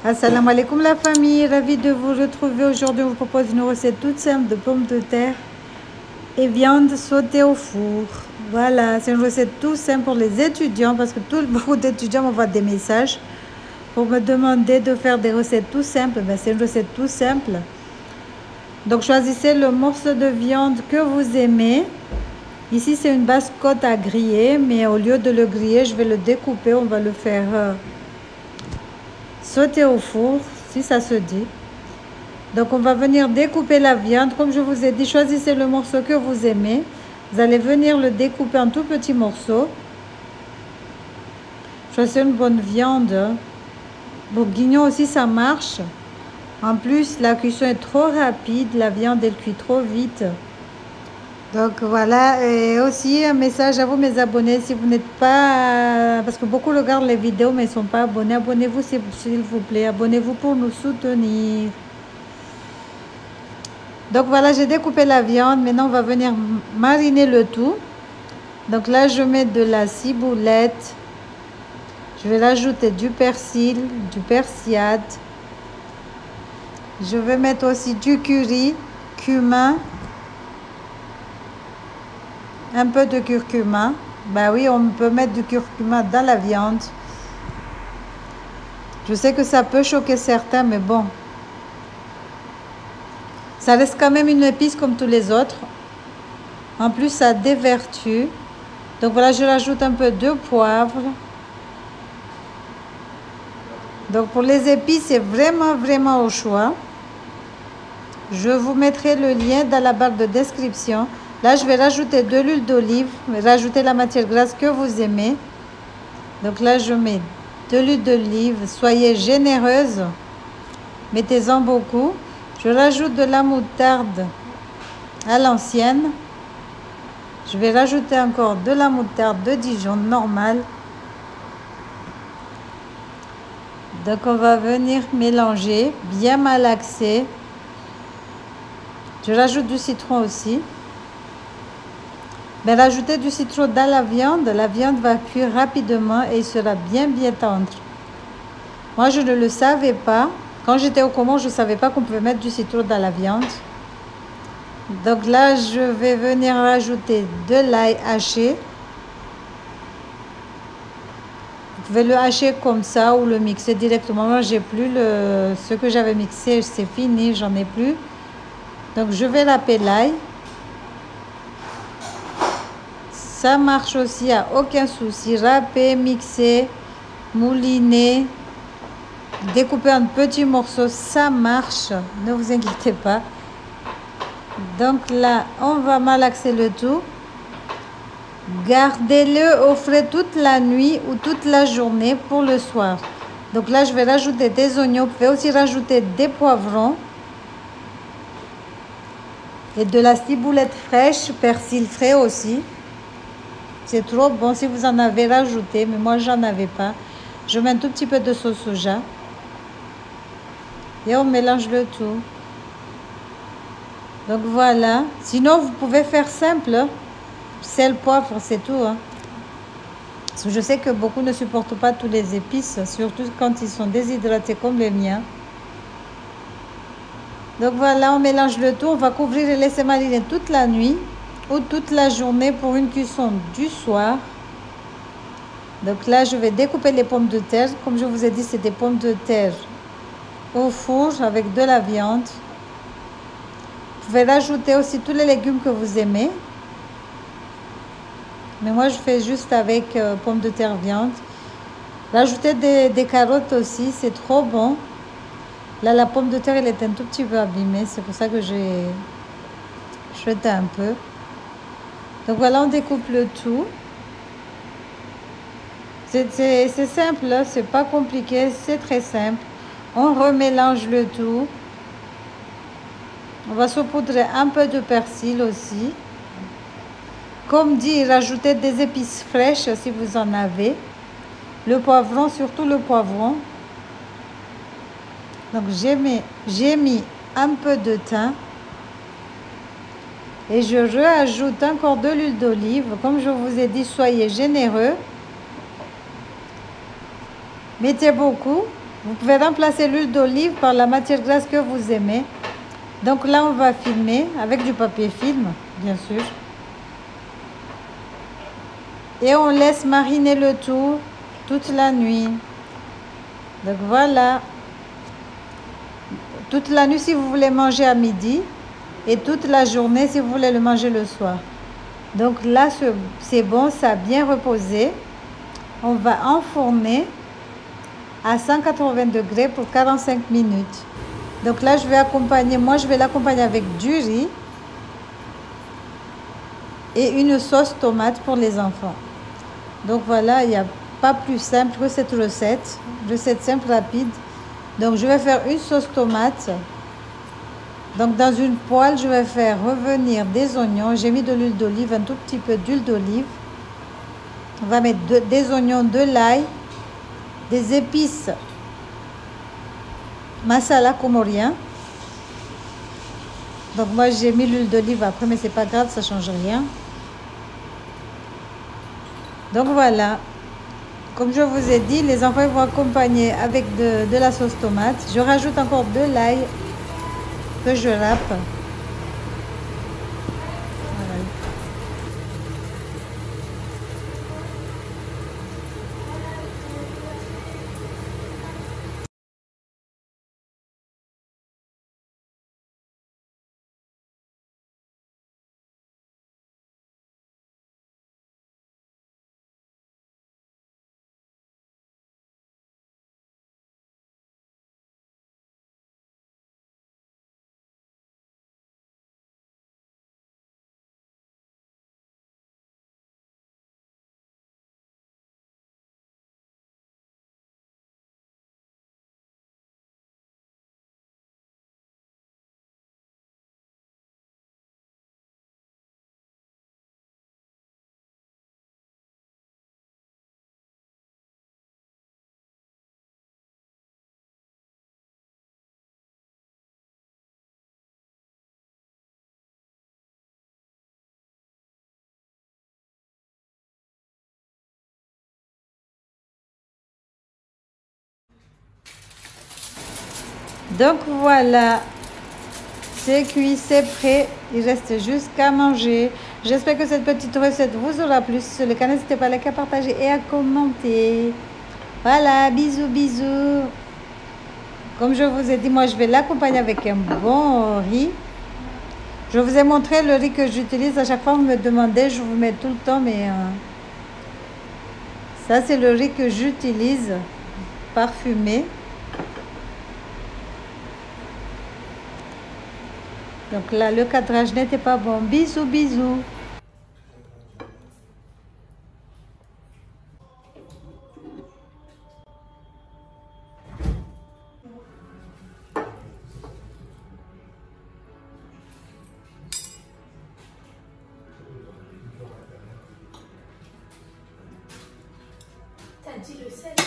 Assalamu alaikum la famille, ravie de vous retrouver. Aujourd'hui, on vous propose une recette toute simple de pommes de terre et viande sautée au four. Voilà, c'est une recette tout simple pour les étudiants parce que beaucoup d'étudiants m'envoient des messages pour me demander de faire des recettes tout simples. Ben, c'est une recette tout simple. Donc, choisissez le morceau de viande que vous aimez. Ici, c'est une basse côte à griller, mais au lieu de le griller, je vais le découper. On va le faire sauter au four, si ça se dit. Donc, on va venir découper la viande. Comme je vous ai dit, choisissez le morceau que vous aimez. Vous allez venir le découper en tout petits morceaux. Choisissez une bonne viande. Bourguignon aussi, ça marche. En plus, la cuisson est trop rapide. La viande, elle cuit trop vite. Donc voilà, et aussi un message à vous mes abonnés, si vous n'êtes pas, parce que beaucoup regardent les vidéos mais ils ne sont pas abonnés, abonnez-vous s'il vous plaît, abonnez-vous pour nous soutenir. Donc voilà, j'ai découpé la viande, maintenant on va venir mariner le tout. Donc là je mets de la ciboulette, je vais rajouter du persil, du persillade, je vais mettre aussi du curry, cumin, un peu de curcuma. Ben oui, on peut mettre du curcuma dans la viande. Je sais que ça peut choquer certains, mais bon. Ça reste quand même une épice comme tous les autres. En plus, ça a des vertus. Donc voilà, je rajoute un peu de poivre. Donc pour les épices, c'est vraiment au choix. Je vous mettrai le lien dans la barre de description. Là, je vais rajouter de l'huile d'olive, rajouter la matière grasse que vous aimez. Donc là, je mets de l'huile d'olive. Soyez généreuse. Mettez-en beaucoup. Je rajoute de la moutarde à l'ancienne. Je vais rajouter encore de la moutarde de Dijon normale. Donc, on va venir mélanger, bien malaxer. Je rajoute du citron aussi. Mais rajouter du citron dans la viande va cuire rapidement et il sera bien tendre. Moi, je ne le savais pas. Quand j'étais au Comores, je ne savais pas qu'on pouvait mettre du citron dans la viande. Donc là, je vais venir rajouter de l'ail haché. Vous pouvez le hacher comme ça ou le mixer directement. Moi, j'ai plus ce que j'avais mixé, c'est fini, j'en ai plus. Donc, je vais râper l'ail. Ça marche aussi, il n'y a aucun souci. Râper, mixer, mouliner, découper en petits morceaux, ça marche. Ne vous inquiétez pas. Donc là, on va malaxer le tout. Gardez-le au frais toute la nuit ou toute la journée pour le soir. Donc là, je vais rajouter des oignons. Vous pouvez aussi rajouter des poivrons. Et de la ciboulette fraîche, persil frais aussi. C'est trop bon si vous en avez rajouté, mais moi, j'en avais pas. Je mets un tout petit peu de sauce soja. Et on mélange le tout. Donc voilà. Sinon, vous pouvez faire simple. Sel, poivre, c'est tout. Hein. Parce que je sais que beaucoup ne supportent pas tous les épices, surtout quand ils sont déshydratés comme les miens. Donc voilà, on mélange le tout. On va couvrir et laisser mariner toute la nuit ou toute la journée pour une cuisson du soir. Donc là, je vais découper les pommes de terre. Comme je vous ai dit, c'est des pommes de terre au four avec de la viande. Vous pouvez rajouter aussi tous les légumes que vous aimez. Mais moi, je fais juste avec pommes de terre viande. Rajouter des carottes aussi, c'est trop bon. Là, la pomme de terre, elle est un tout petit peu abîmée. C'est pour ça que j'ai jeté un peu. Donc voilà, on découpe le tout. C'est simple, c'est pas compliqué, c'est très simple. On remélange le tout. On va saupoudrer un peu de persil aussi. Comme dit, rajoutez des épices fraîches si vous en avez. Le poivron, surtout le poivron. Donc j'ai mis un peu de thym. Et je rajoute encore de l'huile d'olive. Comme je vous ai dit, soyez généreux. Mettez beaucoup. Vous pouvez remplacer l'huile d'olive par la matière grasse que vous aimez. Donc là, on va filmer avec du papier film, bien sûr. Et on laisse mariner le tout toute la nuit. Donc voilà. Toute la nuit si vous voulez manger à midi. Et toute la journée si vous voulez le manger le soir. Donc là, c'est bon, ça a bien reposé. On va enfourner à 180 degrés pour 45 minutes. Donc là, je vais l'accompagner avec du riz et une sauce tomate pour les enfants. Donc voilà, il n'y a pas plus simple que cette recette. Recette simple, rapide. Donc je vais faire une sauce tomate. Donc dans une poêle, je vais faire revenir des oignons. J'ai mis de l'huile d'olive, un tout petit peu d'huile d'olive. On va mettre des oignons, de l'ail, des épices masala comorien. Donc moi j'ai mis l'huile d'olive après, mais c'est pas grave, ça change rien. Donc voilà, comme je vous ai dit, les enfants vont accompagner avec de la sauce tomate. Je rajoute encore de l'ail que je râpe. Voilà. Donc voilà, c'est cuit, c'est prêt. Il reste juste qu'à manger. J'espère que cette petite recette vous aura plu. Si c'est le cas, n'hésitez pas à liker, à partager et à commenter. Voilà, bisous, bisous. Comme je vous ai dit, moi je vais l'accompagner avec un bon riz. Je vous ai montré le riz que j'utilise. À chaque fois, vous me demandez, je vous mets tout le temps, mais ça c'est le riz que j'utilise, parfumé. Donc là, le cadrage n'était pas bon. Bisous, bisous. T'as dit le sel.